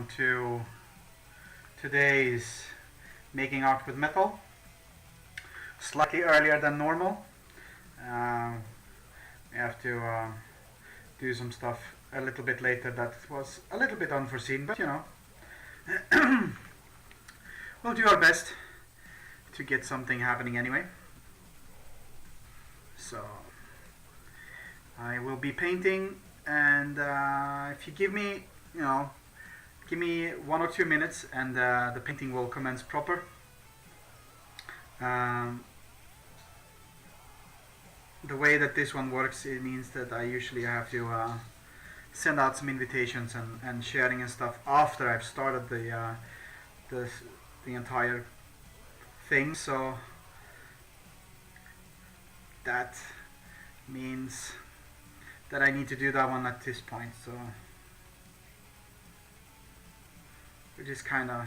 welcome to today's Making Art with Metal. Slightly earlier than normal. We have to do some stuff a little bit later that was a little bit unforeseen, but you know, we'll do our best to get something happening anyway. So I will be painting, and if you give me, give me 1 or 2 minutes, and the painting will commence proper. The way that this one works, it means that I usually have to send out some invitations and sharing and stuff after I've started the entire thing. So that means that I need to do that one at this point. So, which is kind of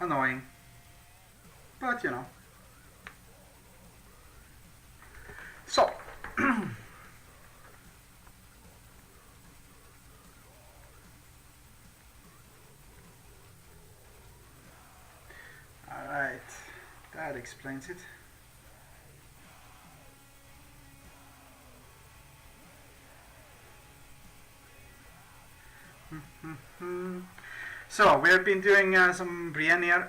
annoying, but you know. So alright, that explains it. So we have been doing some Brienne here.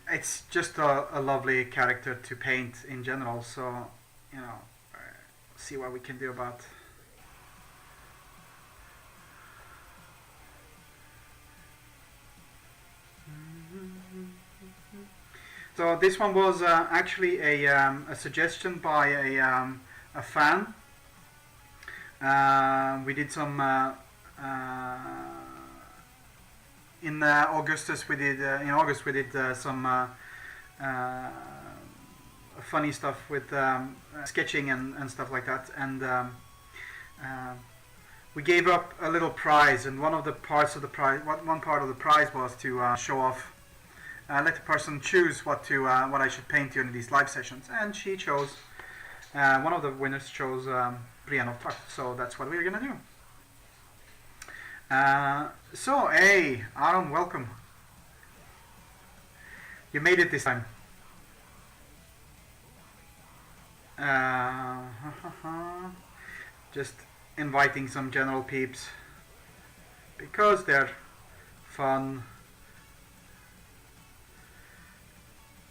It's just a lovely character to paint in general, so you know, see what we can do about. So this one was actually a suggestion by a fan. We did some in August we did some funny stuff with sketching and stuff like that, and we gave up a little prize, and one part of the prize was to show off, let the person choose what I should paint during these live sessions, and she chose, one of the winners chose Brienne of Tarth, so that's what we're gonna do. So, hey, Aaron, welcome. You made it this time. Just inviting some general peeps because they're fun,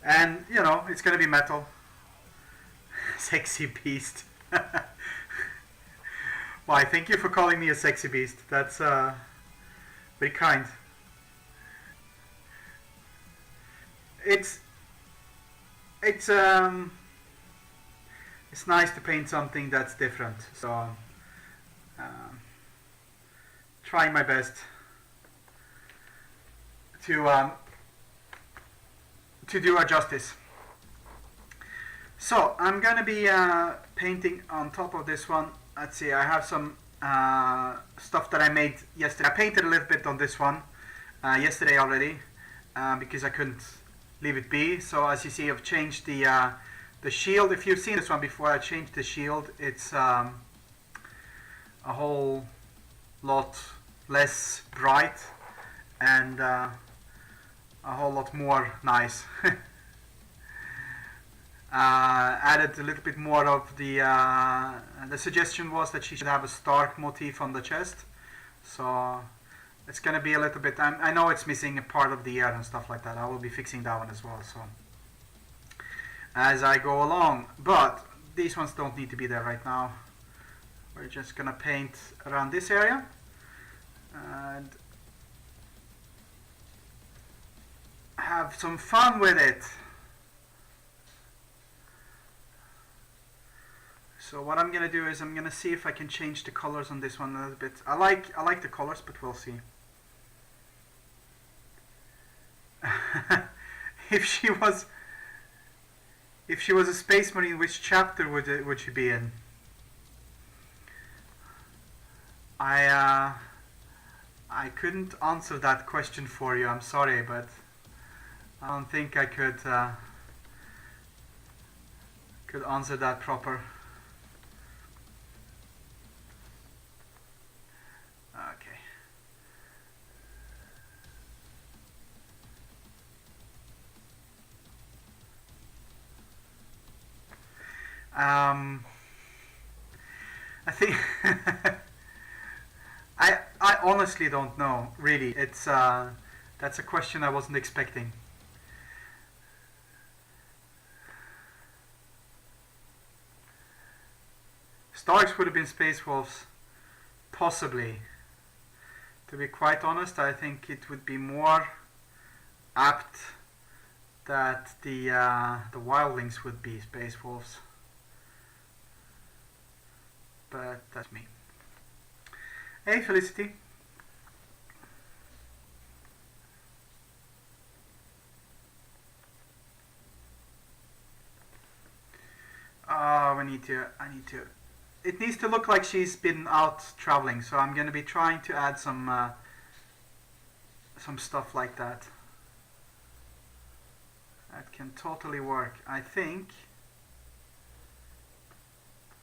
and you know, it's gonna be metal. Sexy beast. Why, thank you for calling me a sexy beast. That's very kind. It's nice to paint something that's different. So trying my best to do it justice. So I'm gonna be painting on top of this one. Let's see, I have some stuff that I made yesterday. I painted a little bit on this one yesterday already because I couldn't leave it be. So as you see, I've changed the shield. If you've seen this one before, I changed the shield. It's a whole lot less bright and a whole lot more nice. Added a little bit more of the suggestion was that she should have a Stark motif on the chest, so it's gonna be a little bit, I know it's missing a part of the ear and stuff like that. I will be fixing that one as well, so as I go along, but these ones don't need to be there right now. We're just gonna paint around this area and have some fun with it. So what I'm gonna do is I'm gonna see if I can change the colors on this one a little bit. I like the colors, but we'll see. If she was a space marine, which chapter would she be in? I couldn't answer that question for you. I'm sorry, but I don't think I could answer that proper. Okay. Um, I think I honestly don't know. Really, it's that's a question I wasn't expecting. Starks would have been Space Wolves, possibly. To be quite honest, I think it would be more apt that the wildlings would be Space Wolves. But that's me. Hey Felicity. Oh, I need to. It needs to look like she's been out traveling, so I'm gonna be trying to add some stuff like that. That can totally work. I think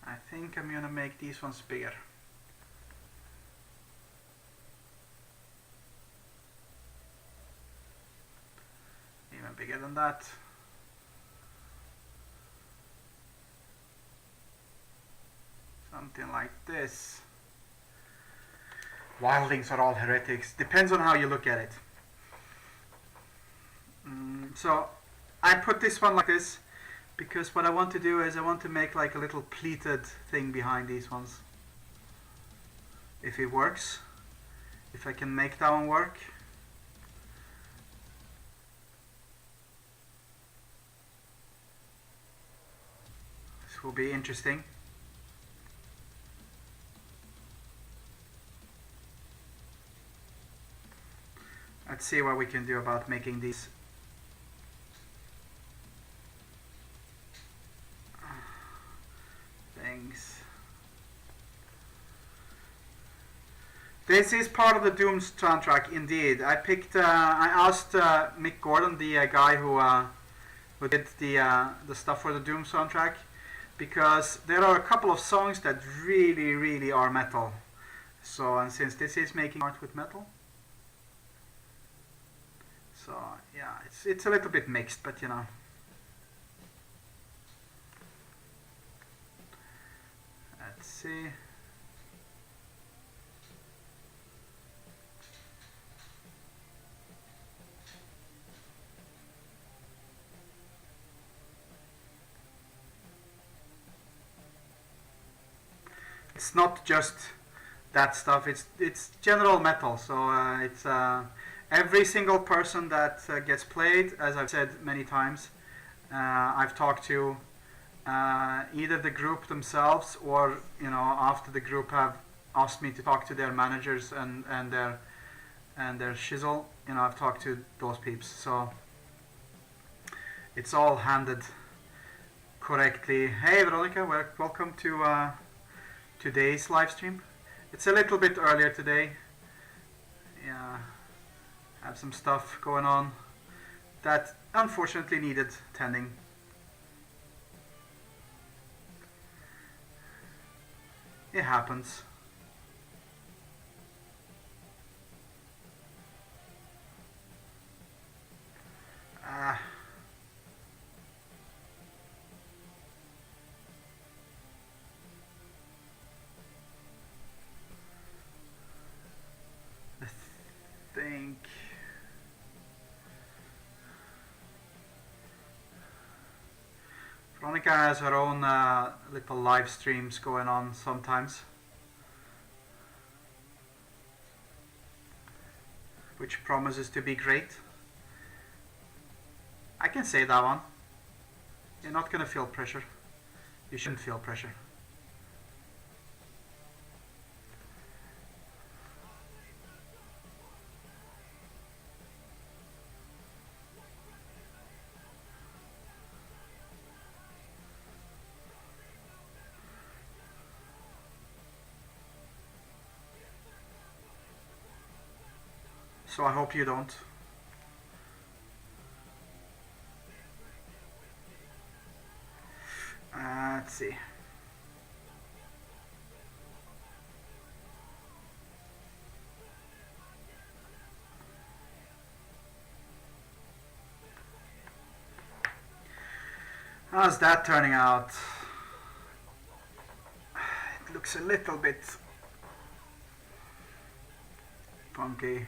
I'm gonna make these ones bigger. Even bigger than that. Something like this. Wildlings are all heretics. Depends on how you look at it. So I put this one like this because what I want to do is I want to make like a little pleated thing behind these ones. If it works. If I can make that one work. This will be interesting. Let's see what we can do about making these things. This is part of the Doom soundtrack, indeed. I asked Mick Gordon, the guy who did the stuff for the Doom soundtrack, because there are a couple of songs that really, really are metal. So, and since this is making art with metal, so yeah, it's a little bit mixed, but you know. Let's see. It's not just that stuff. It's general metal. So it's every single person that gets played, as I've said many times, I've talked to either the group themselves or after the group have asked me to talk to their managers and their shizzle. I've talked to those peeps. So it's all handed correctly. Hey Veronica, welcome to today's live stream. It's a little bit earlier today. Yeah, have some stuff going on that unfortunately needed tending. It happens. I think Veronica has her own little live streams going on sometimes, which promises to be great. I can say that one. You're not gonna feel pressure. You shouldn't feel pressure. So I hope you don't. Let's see. How's that turning out? looks a little bit funky.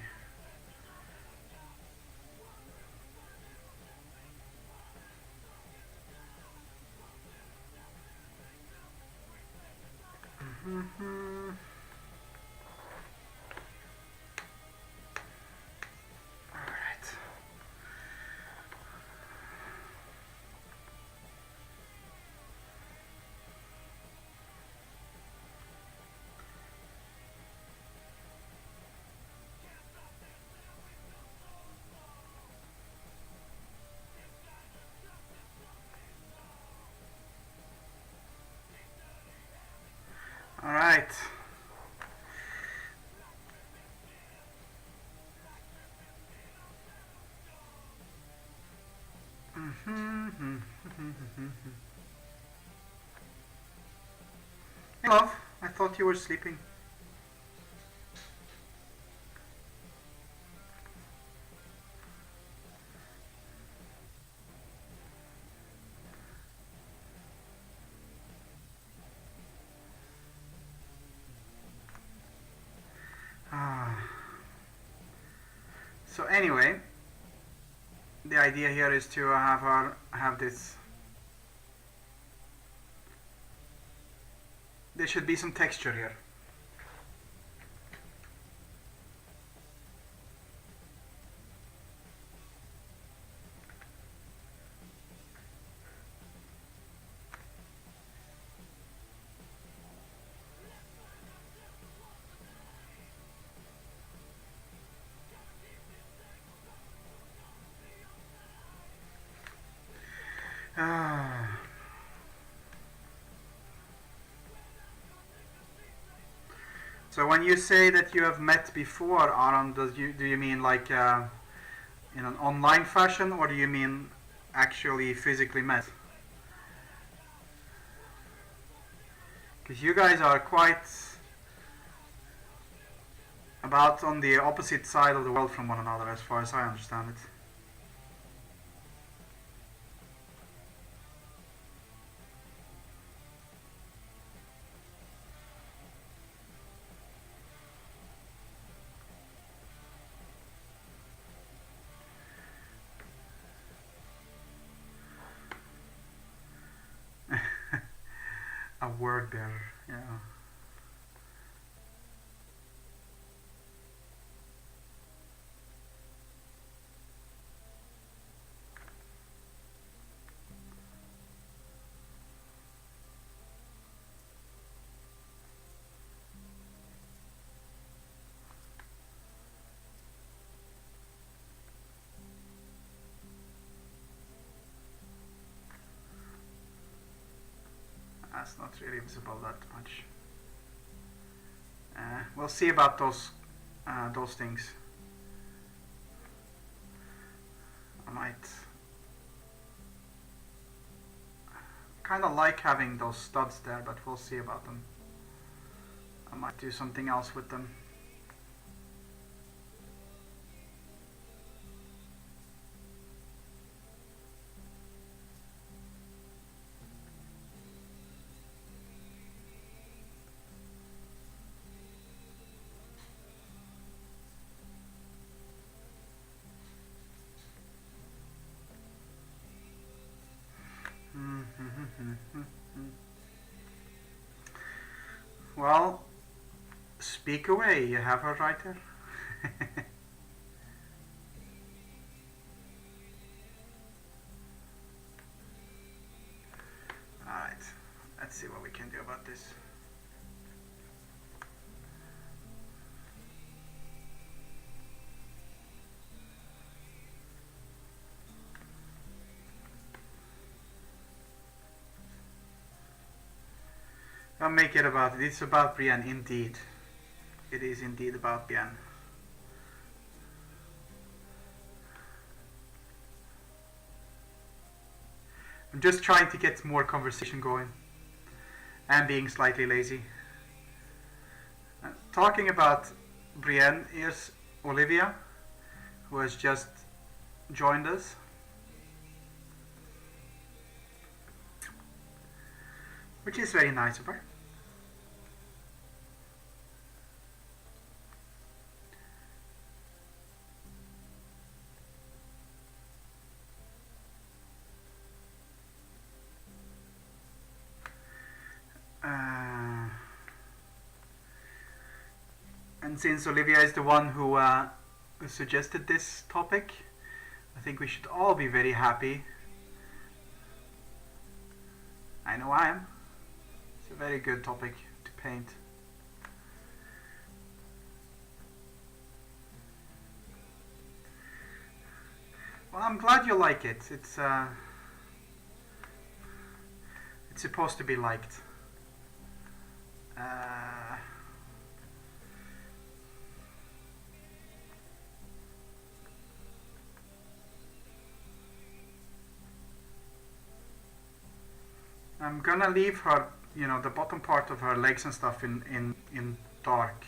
All right. Hey, love, I thought you were sleeping. So anyway, the idea here is to have this. There should be some texture here. So when you say that you have met before, Aron, do you mean like in an online fashion, or do you mean actually physically met? Because you guys are quite about on the opposite side of the world from one another, as far as I understand it. A word bearer, yeah. That's not really visible that much. We'll see about those things. I might kind of like having those studs there, but we'll see about them. I might do something else with them. Well, speak away, you have her right there. Alright, let's see what we can do about this. Don't make it about it. It's about Brienne, indeed. It is indeed about Brienne. I'm just trying to get more conversation going. And being slightly lazy. Talking about Brienne, here's Olivia, who has just joined us. Which is very nice of her. And since Olivia is the one who suggested this topic, I think we should all be very happy. I know I am. It's a very good topic to paint. Well, I'm glad you like it. It's supposed to be liked. I'm gonna leave her, you know, the bottom part of her legs and stuff in dark,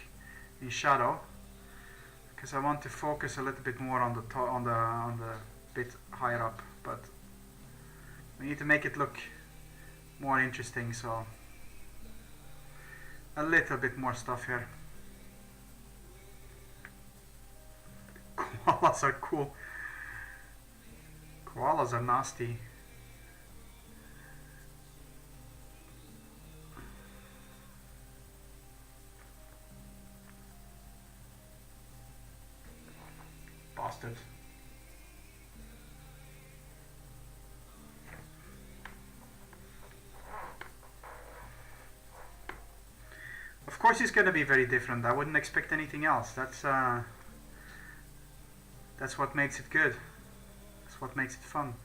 in shadow, because I want to focus a little bit more on the bit higher up. But we need to make it look more interesting, so a little bit more stuff here. Koalas are cool. Koalas are nasty. Bastard. Of course it's going to be very different. I wouldn't expect anything else. That's what makes it good. That's what makes it fun.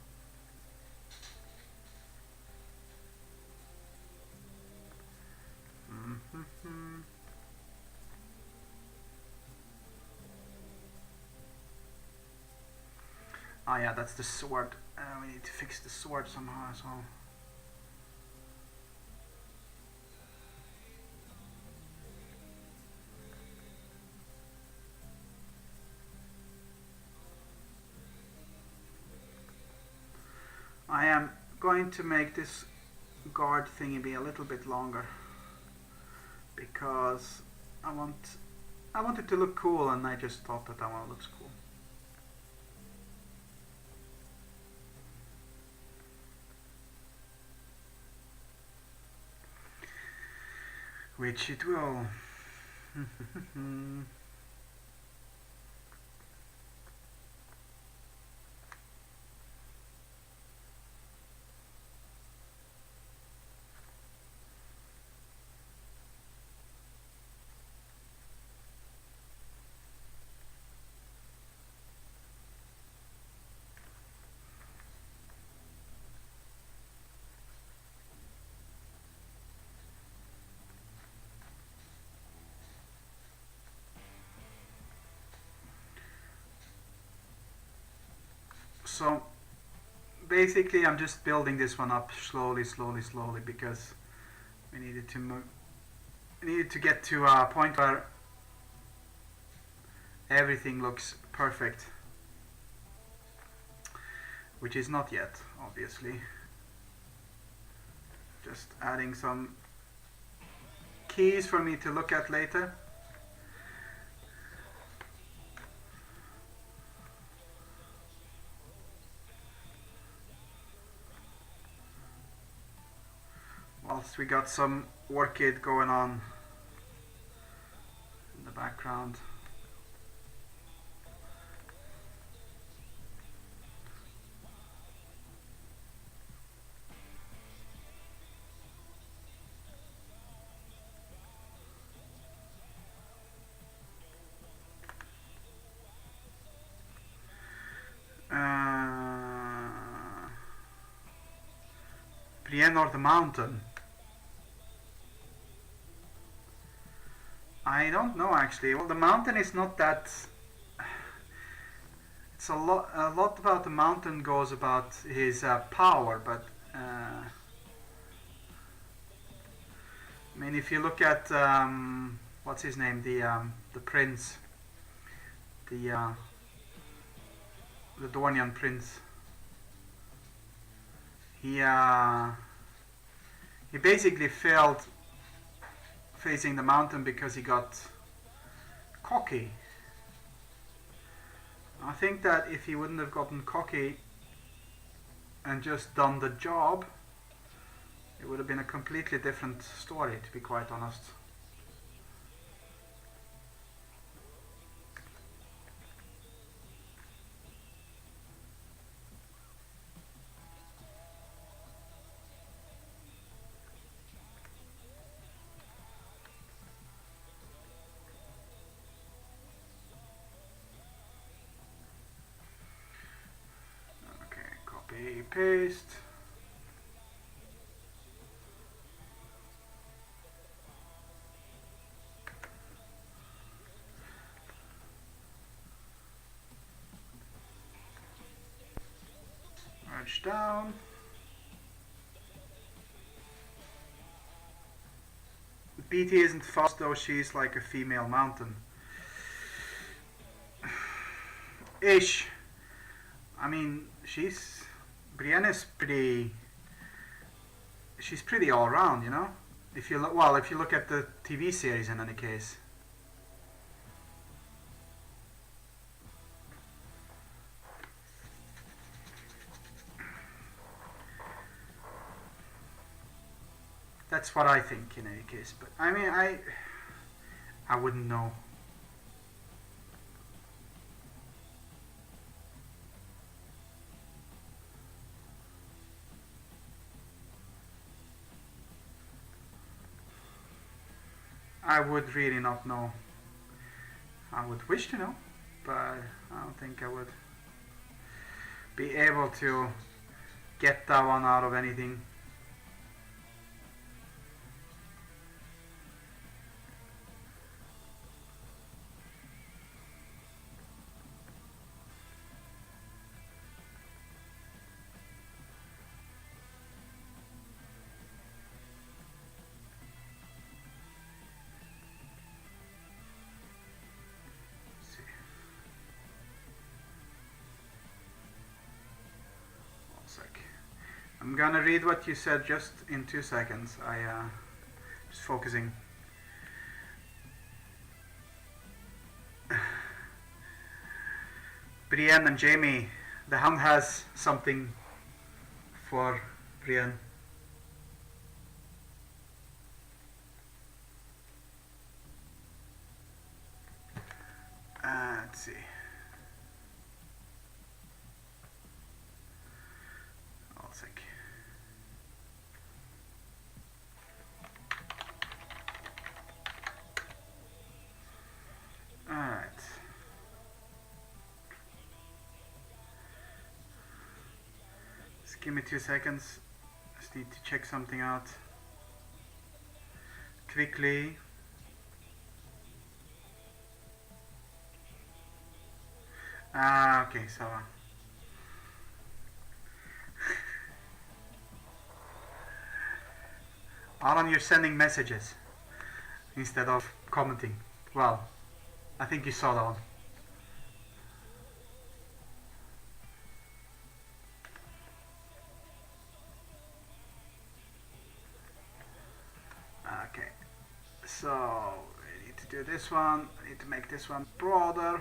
Oh yeah, that's the sword. We need to fix the sword somehow as well. I am going to make this guard thingy be a little bit longer because I want it to look cool, and I just thought that one looks cool. Which it will. So basically I'm just building this one up slowly because we needed to get to a point where everything looks perfect, which is not yet, obviously. Just adding some keys for me to look at later. Whilst we got some orchid going on in the background. Brienne or the mountain? I don't know actually. Well, the mountain is not that. It's a lot about the mountain goes about his power, but I mean, if you look at what's his name, the prince, the Dornian prince. He basically failed facing the mountain because he got cocky. I think that if he wouldn't have gotten cocky and just done the job, it would have been a completely different story, to be quite honest. Copy paste. Merge down. BT isn't fast though, she's like a female mountain. Ish. I mean, Brienne is pretty, she's pretty all round, you know? If you look at the TV series in any case. That's what I think in any case, but I mean, I wouldn't know. I would really not know. I would wish to know, but I don't think I would be able to get that one out of anything. I'm gonna read what you said just in 2 seconds. Just focusing. Brienne and Jamie, the Hound has something for Brienne. Let's see. One sec. Alright. Just give me 2 seconds. Just need to check something out quickly. Okay, so Alan, you're sending messages instead of commenting. Well, I think you saw that one. Okay, so I need to do this one. I need to make this one broader.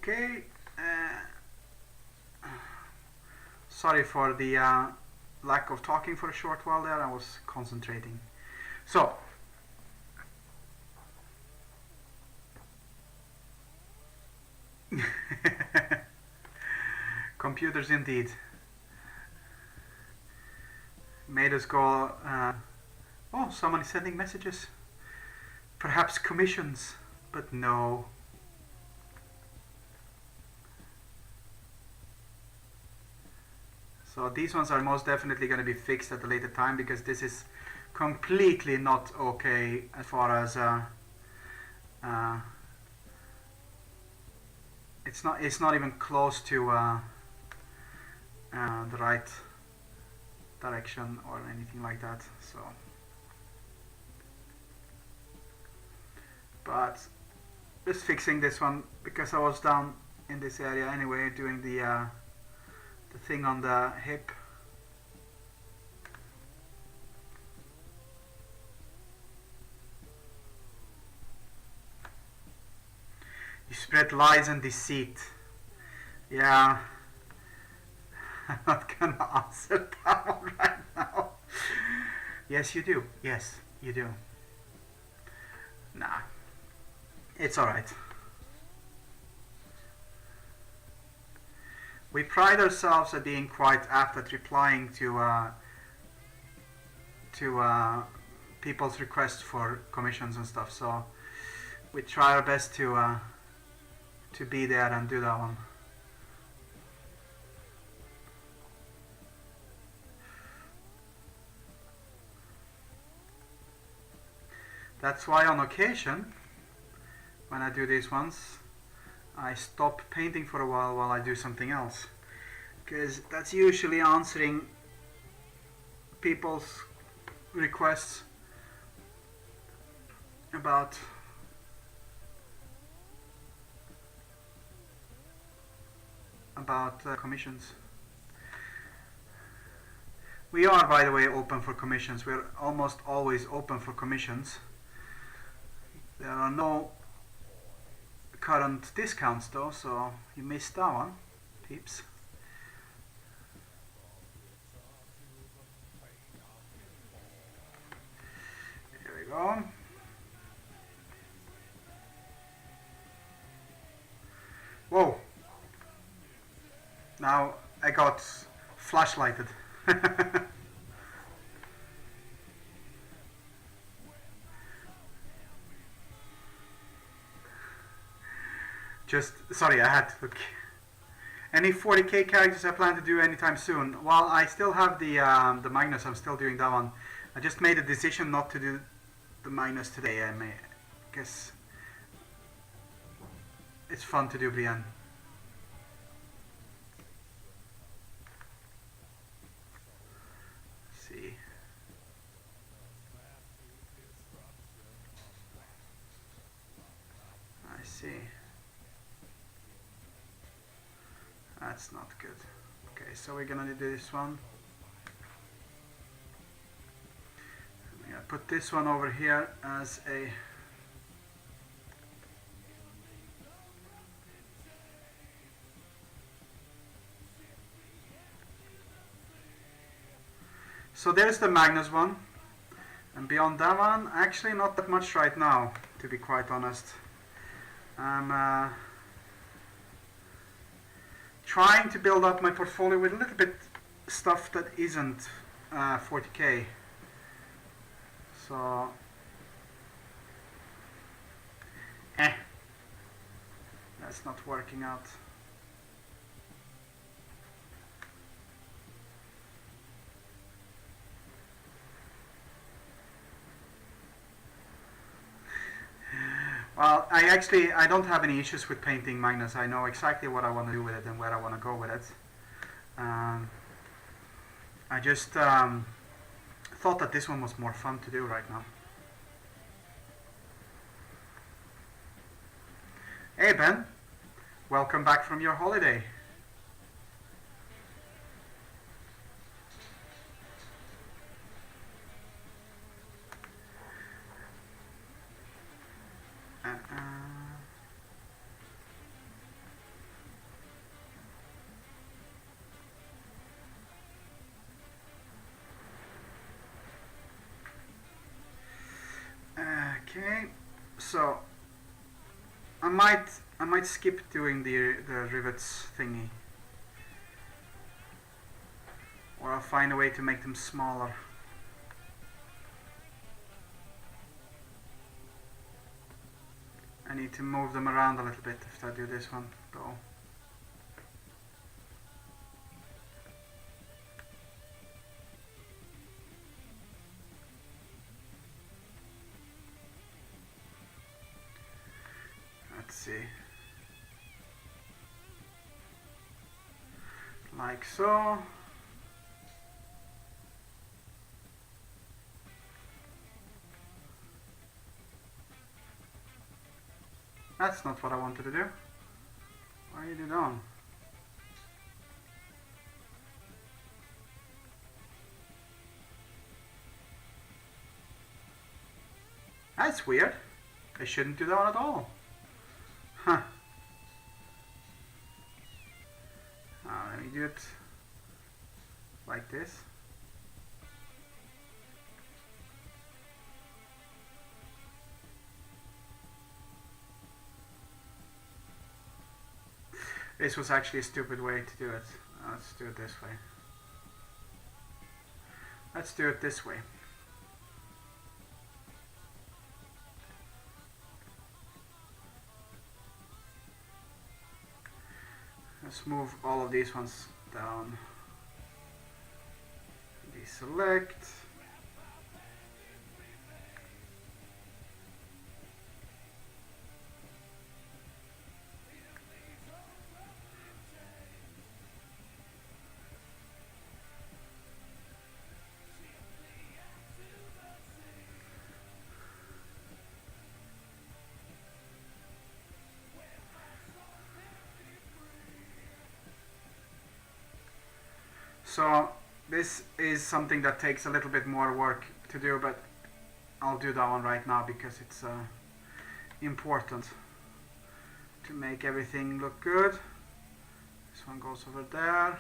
Okay. Sorry for the lack of talking for a short while there. I was concentrating. So, computers indeed made us go. Oh, someone is sending messages. Perhaps commissions, but no. So these ones are most definitely going to be fixed at a later time, because this is completely not okay as far as it's not even close to the right direction or anything like that. So, but just fixing this one because I was down in this area anyway doing the thing on the hip. You spread lies and deceit. Yeah. I'm not gonna answer that one right now. Yes, you do. Yes, you do. Nah. It's alright. we pride ourselves at being quite apt at replying to people's requests for commissions and stuff. So we try our best to be there and do that one. That's why on occasion, when I do these ones, I stop painting for a while I do something else, because that's usually answering people's requests about commissions. We are, by the way, open for commissions. We're almost always open for commissions. There are no current discounts though, so you missed that one, peeps. Here we go. Whoa! Now I got flashlighted. Just, sorry, I had to look. Any 40k characters I plan to do anytime soon? Well, I still have the Magnus, I'm still doing that one. I just made a decision not to do the Magnus today. I guess it's fun to do Brienne. Let's see. I see. That's not good. Okay, so we're gonna do this one. I'm gonna put this one over here as a so there's the Magnus one, and beyond that one, actually not that much right now, to be quite honest. I'm trying to build up my portfolio with a little bit stuff that isn't 40k. So that's not working out. Well, I don't have any issues with painting Magnus. I know exactly what I want to do with it and where I want to go with it. I just thought that this one was more fun to do right now. Hey Ben, welcome back from your holiday. Okay, so I might skip doing the rivets thingy, or I'll find a way to make them smaller. I need to move them around a little bit if I do this one though. Let's see. Like so. That's not what I wanted to do. Why are you doing that? That's weird. I shouldn't do that at all. Huh. Let me do it like this. This was actually a stupid way to do it. Let's do it this way. Let's do it this way. Let's move all of these ones down. Deselect. So this is something that takes a little bit more work to do, but I'll do that one right now because it's important to make everything look good. This one goes over there.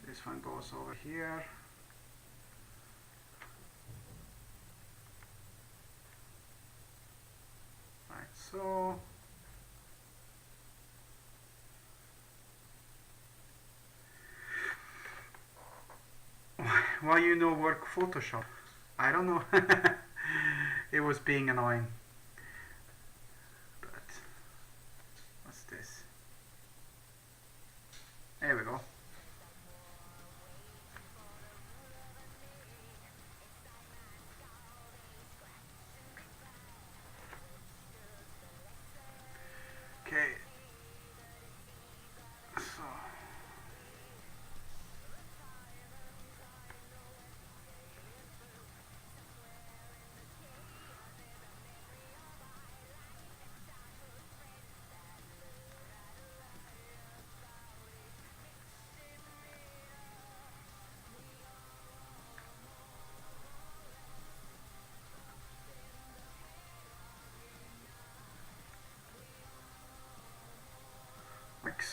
This one goes over here. Like so. Why you no work Photoshop? I don't know. It was being annoying. But what's this? There we go. Okay. So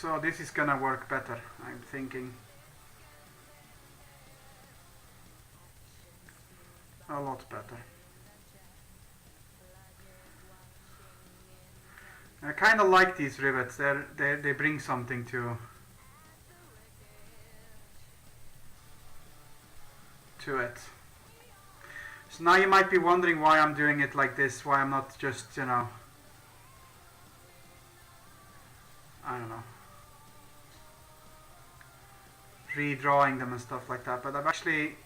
so this is gonna work better, I'm thinking. A lot better. I kind of like these rivets. They bring something to it. So now you might be wondering why I'm doing it like this, why I'm not just, you know, I don't know, redrawing them and stuff like that, but I've actually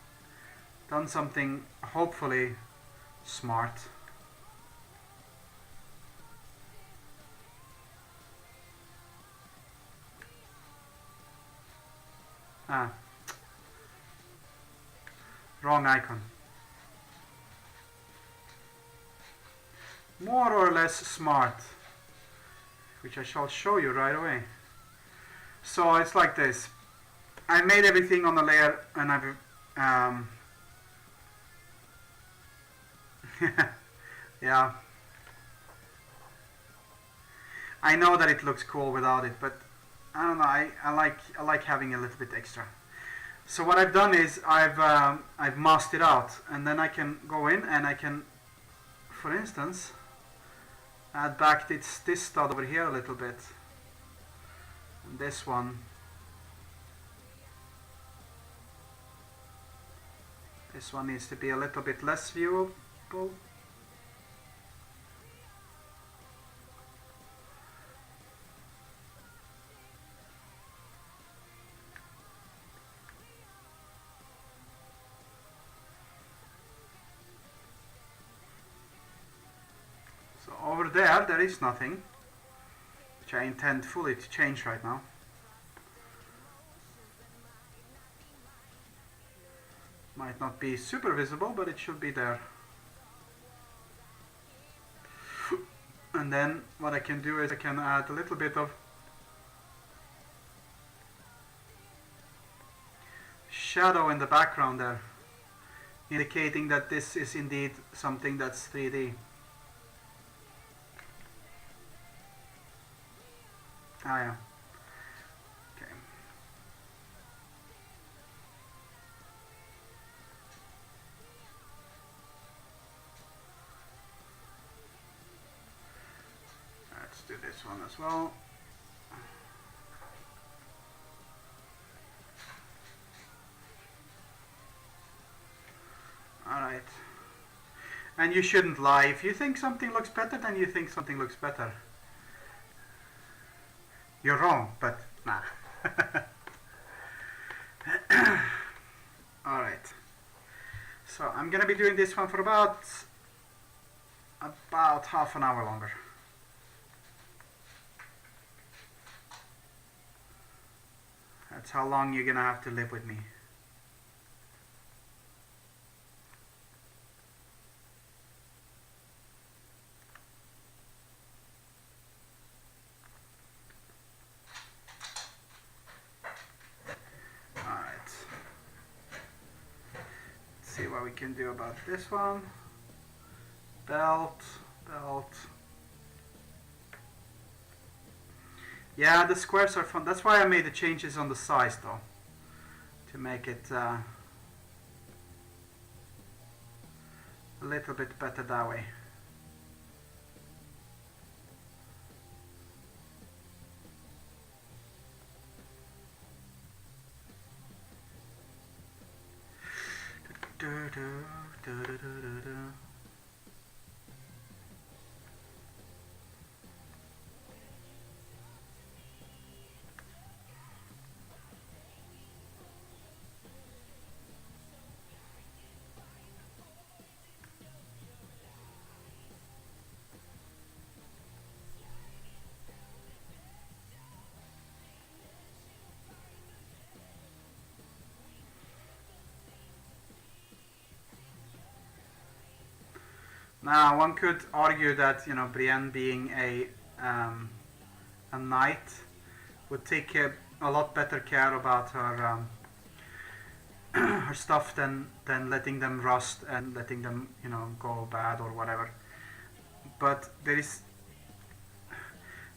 done something hopefully smart. Wrong icon. More or less smart, which I shall show you right away. So it's like this. I made everything on the layer and I've yeah, I know that it looks cool without it, but I don't know, I like having a little bit extra. So what I've done is I've masked it out, and then I can go in and I can, for instance, add back this stud over here a little bit, and this one. This one needs to be a little bit less viewable. So over there is nothing, which I intend fully to change right now. Might not be super visible, but it should be there. And then what I can do is I can add a little bit of shadow in the background there, indicating that this is indeed something that's 3D. Ah, yeah. Okay. Let's do this one as well. And you shouldn't lie. If you think something looks better, then you think something looks better. You're wrong, but nah. Alright. So I'm gonna be doing this one for about half an hour longer. That's how long you're gonna have to live with me. See what we can do about this one. Belt. Yeah, the squares are fun. That's why I made the changes on the size though, to make it a little bit better that way. Now, one could argue that, you know, Brienne being a knight would take a lot better care about her her stuff than letting them rust and letting them, you know, go bad or whatever. But this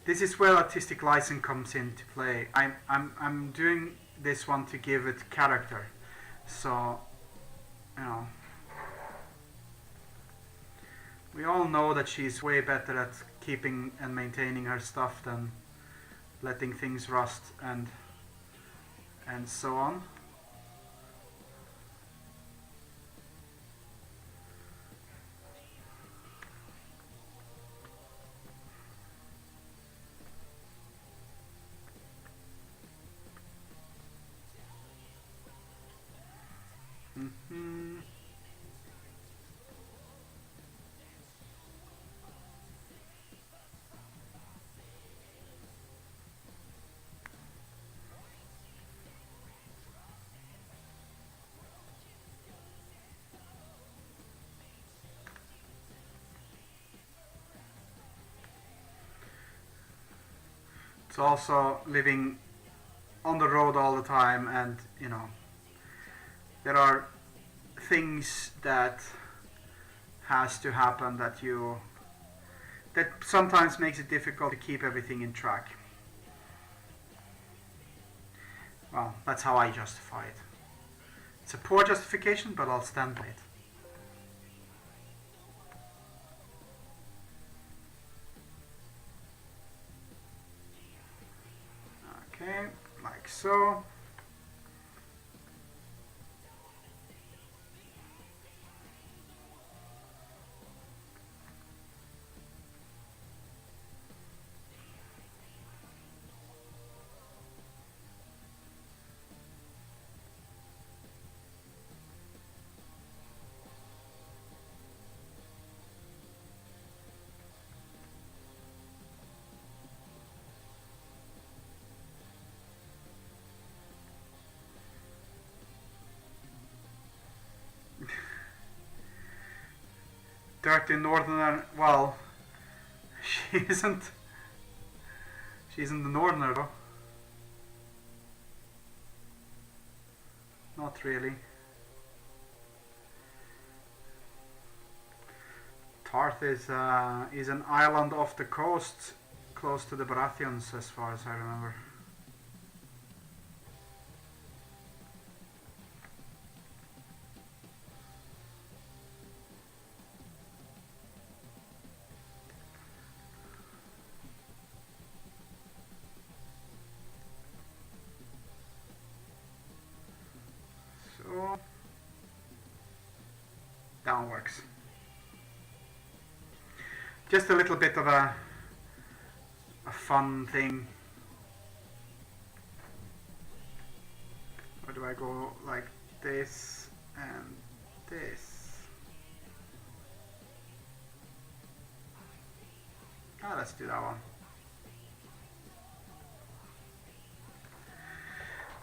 is where artistic license comes into play. I'm doing this one to give it character, so you know. We all know that she's way better at keeping and maintaining her stuff than letting things rust and so on. It's also living on the road all the time, and you know, there are things that has to happen that sometimes makes it difficult to keep everything in track. Well, that's how I justify it. It's a poor justification, but I'll stand by it. Okay, like so. Dirty northerner, well, she isn't the northerner though. Not really. Tarth is an island off the coast, close to the Baratheons, as far as I remember. So, down works. just a little bit of a fun thing. Or do I go like this and this? Ah, let's do that one.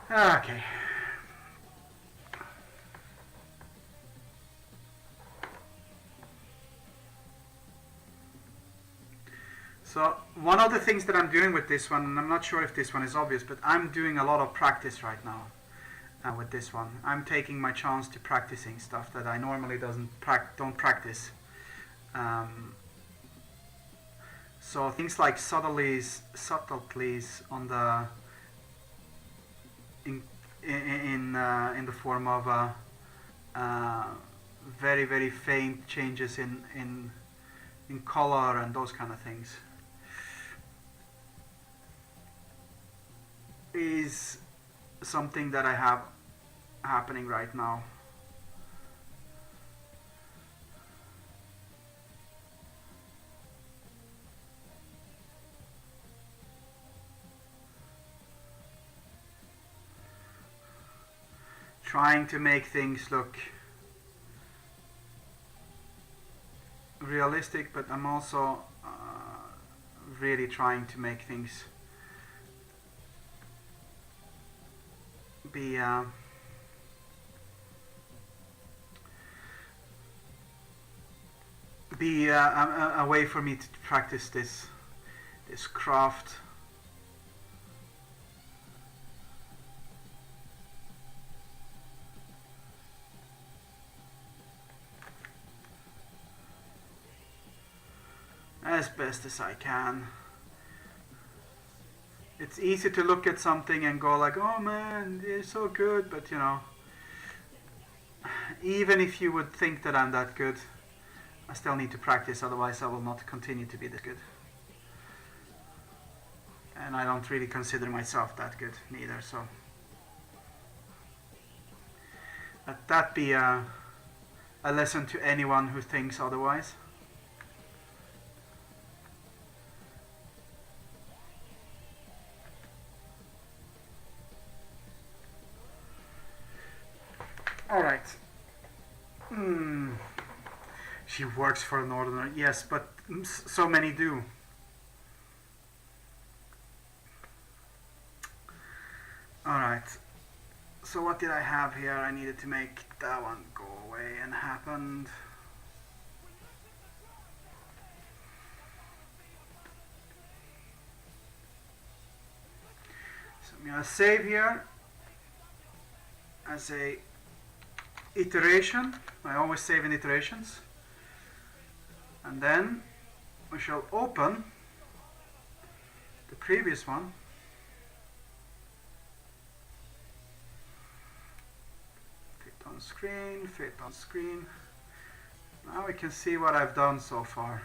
Okay. So one of the things that I'm doing with this one, and I'm not sure if this one is obvious, but I'm doing a lot of practice right now with this one. I'm taking my chance to practicing stuff that I normally don't practice. So things like subtleties on the in the form of very faint changes in color and those kind of things is something that I have happening right now. Trying to make things look realistic, but I'm also really trying to make things be a way for me to practice this craft. As best as I can. It's easy to look at something and go like, oh man, they're so good, but you know, even if you would think that I'm that good, I still need to practice, otherwise I will not continue to be that good. And I don't really consider myself that good neither, so let that be a lesson to anyone who thinks otherwise. Alright. She works for a northerner. Yes, but so many do. Alright. So what did I have here? I needed to make that one go away, and happened. So I'm going to save here as a iteration. I always save in iterations, and then we shall open the previous one. Fit on screen, fit on screen. Now we can see what I've done so far.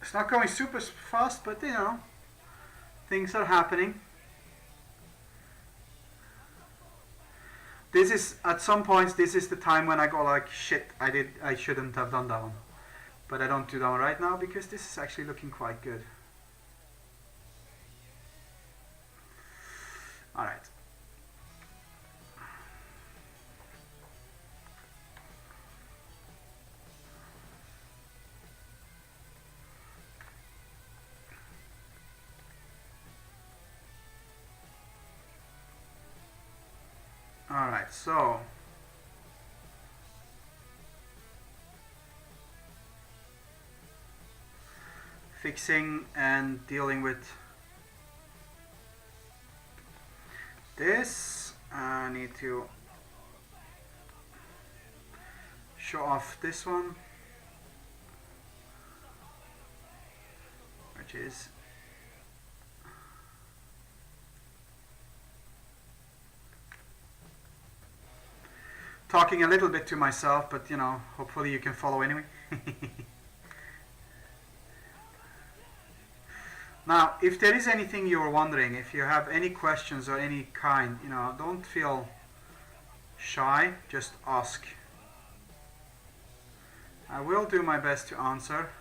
It's not going super fast, but you know, things are happening. This is, at some points, this is the time when I go like, shit, I shouldn't have done that one. But I don't do that one right now because this is actually looking quite good. Alright. Alright, so fixing and dealing with this, I need to show off this one, which is talking a little bit to myself, but you know, hopefully you can follow anyway. Now, if there is anything you're wondering, if you have any questions or any kind, don't feel shy, just ask. I will do my best to answer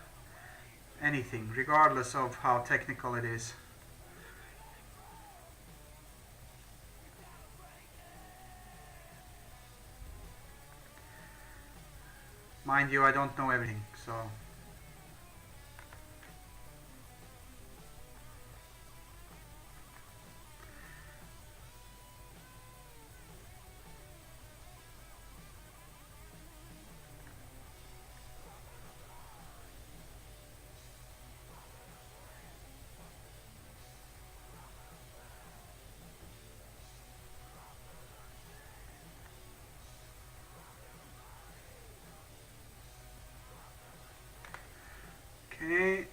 anything, regardless of how technical it is. Mind you, I don't know everything, so... Okay,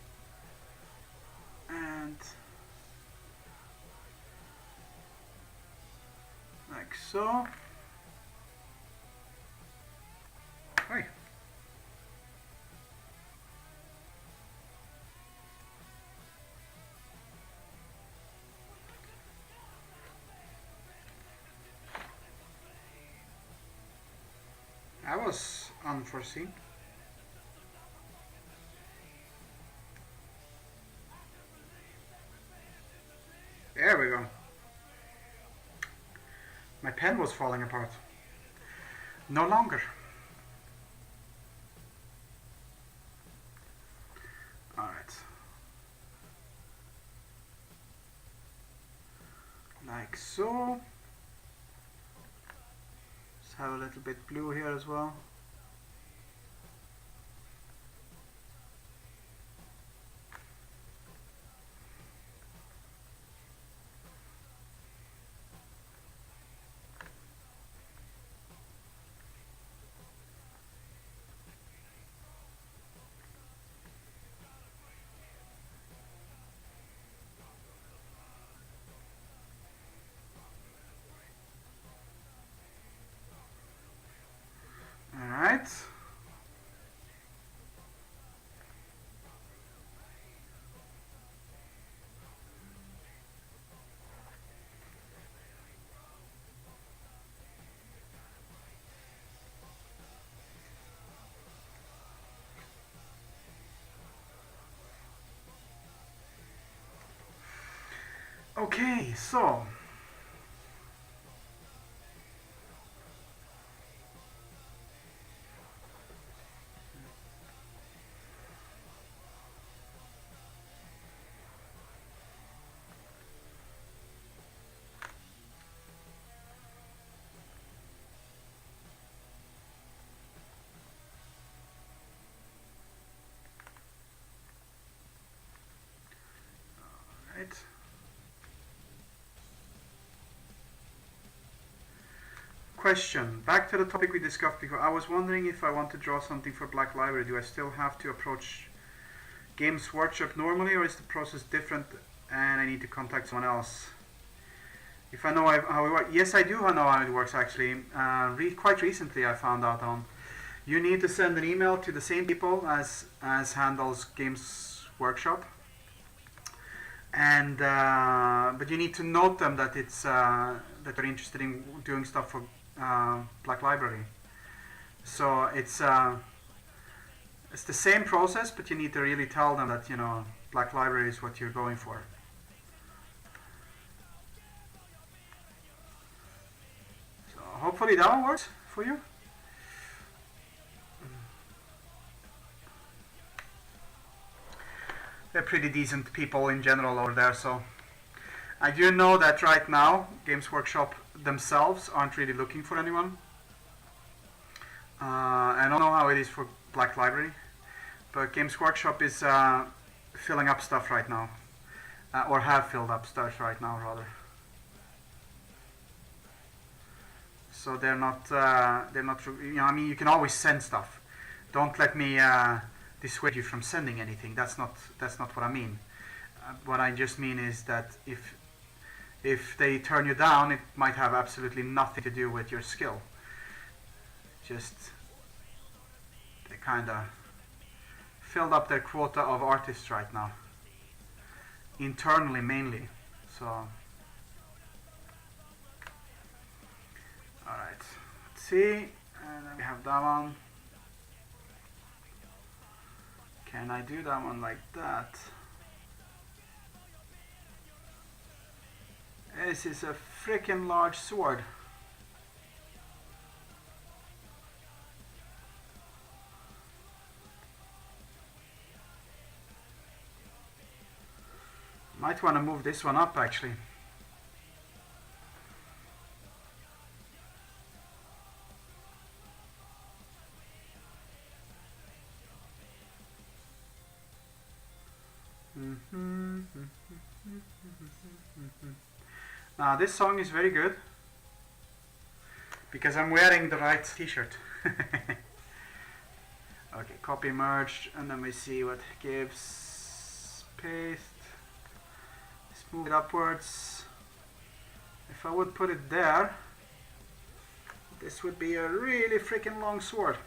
and like so. Hey. That was unforeseen. There we go. My pen was falling apart. No longer. Alright. Like so. Let's have a little bit blue here as well. Alright. Okay, so right. Question. Back to the topic we discussed before. I was wondering if I want to draw something for Black Library, do I still have to approach Games Workshop normally, or is the process different and I need to contact someone else? If I know how it works, yes, I do know how it works actually. Quite recently I found out you need to send an email to the same people as handles Games Workshop, and but you need to note them that it's that they're interested in doing stuff for Black Library. So it's the same process, but you need to really tell them that Black Library is what you're going for. So hopefully that one works for you. They're pretty decent people in general over there, so I do know that right now Games Workshop themselves aren't really looking for anyone. I don't know how it is for Black Library, but Games Workshop is filling up stuff right now, or have filled up stuff right now rather. So they're not. I mean, you can always send stuff. Don't let me dissuade you from sending anything. That's not what I mean. What I just mean is that if they turn you down, it might have absolutely nothing to do with your skill. Just they kind of filled up their quota of artists right now. internally mainly. So, alright, let's see, and then we have that one. Can I do that one like that? This is a freaking large sword. Might want to move this one up actually. Now this song is very good because I'm wearing the right t-shirt. Okay, copy merged, and then we see what gives. Paste. Let's move it upwards. If I would put it there, this would be a really freaking long sword.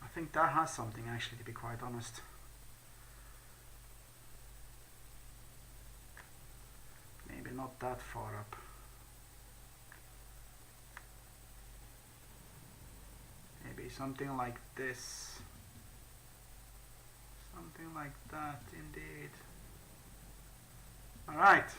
I think that has something actually, to be quite honest. Maybe not that far up. Maybe something like this. Something like that, indeed. Alright.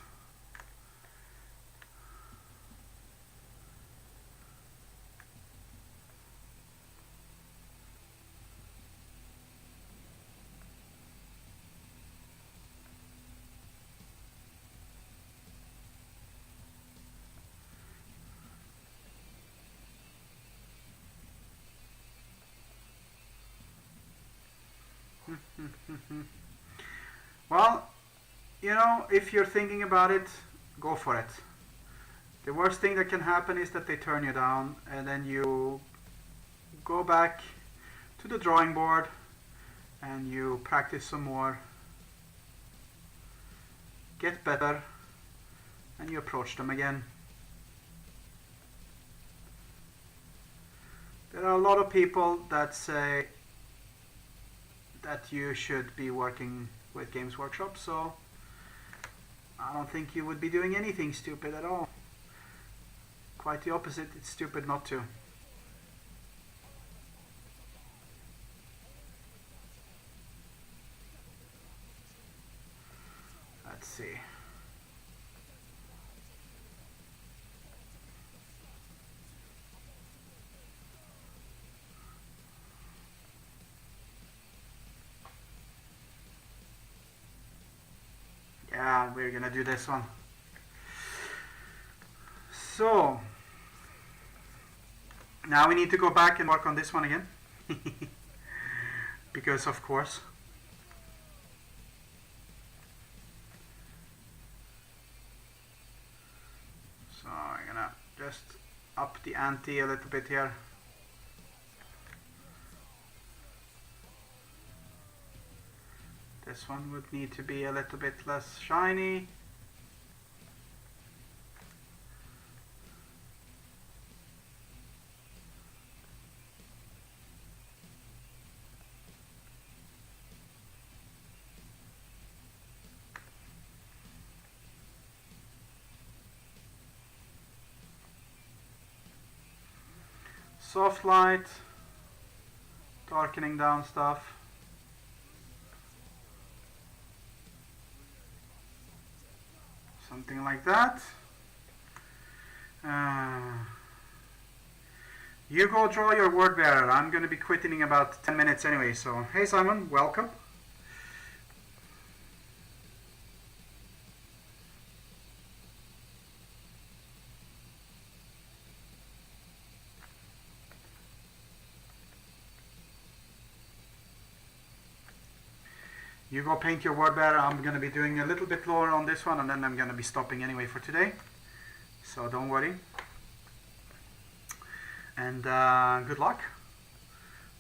Well, you know, if you're thinking about it, go for it. The worst thing that can happen is that they turn you down, and then you go back to the drawing board and you practice some more, get better, and you approach them again. There are a lot of people that say that you should be working with Games Workshop, so I don't think you would be doing anything stupid at all. Quite the opposite, it's stupid not to. Let's see. Yeah, we're gonna do this one. So now we need to go back and work on this one again. Because of course. So I'm gonna just up the ante a little bit here. This one would need to be a little bit less shiny. Soft light, darkening down stuff. Something like that. You go draw your word bearer. I'm going to be quitting in about 10 minutes anyway. So, hey Simon, welcome. You go paint your word bearer. I'm going to be doing a little bit lower on this one, and then I'm going to be stopping anyway for today. So don't worry. And good luck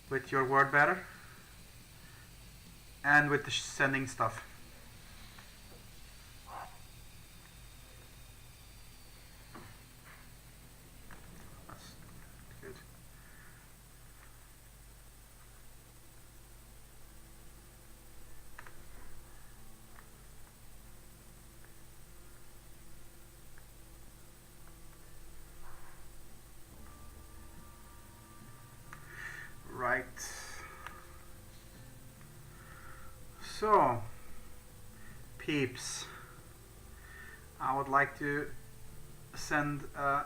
with your word better and with the sending stuff. That's good. Right. So, peeps, I would like to send a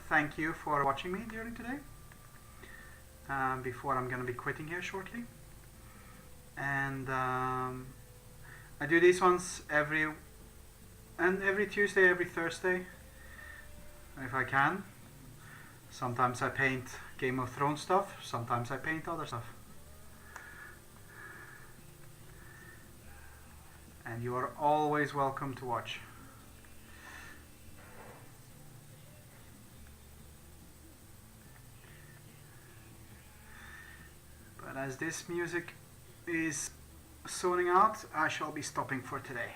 thank you for watching me during today. Before I'm going to be quitting here shortly. And I do these ones every Tuesday, every Thursday, if I can. Sometimes I paint Game of Thrones stuff, sometimes I paint other stuff. And you are always welcome to watch. But as this music is zoning out, I shall be stopping for today.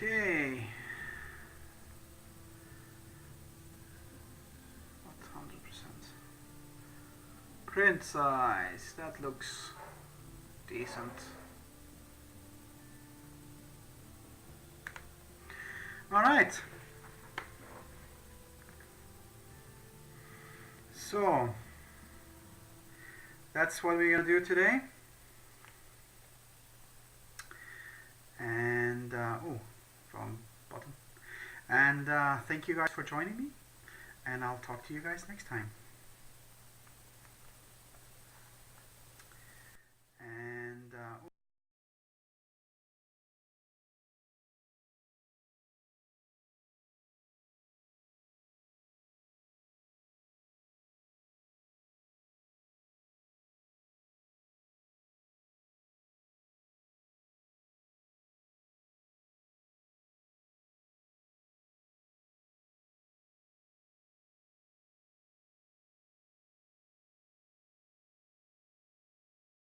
Okay. Not 100%. Print size, that looks decent. Alright. So, that's what we're gonna do today. And, wrong button. And thank you guys for joining me. And I'll talk to you guys next time.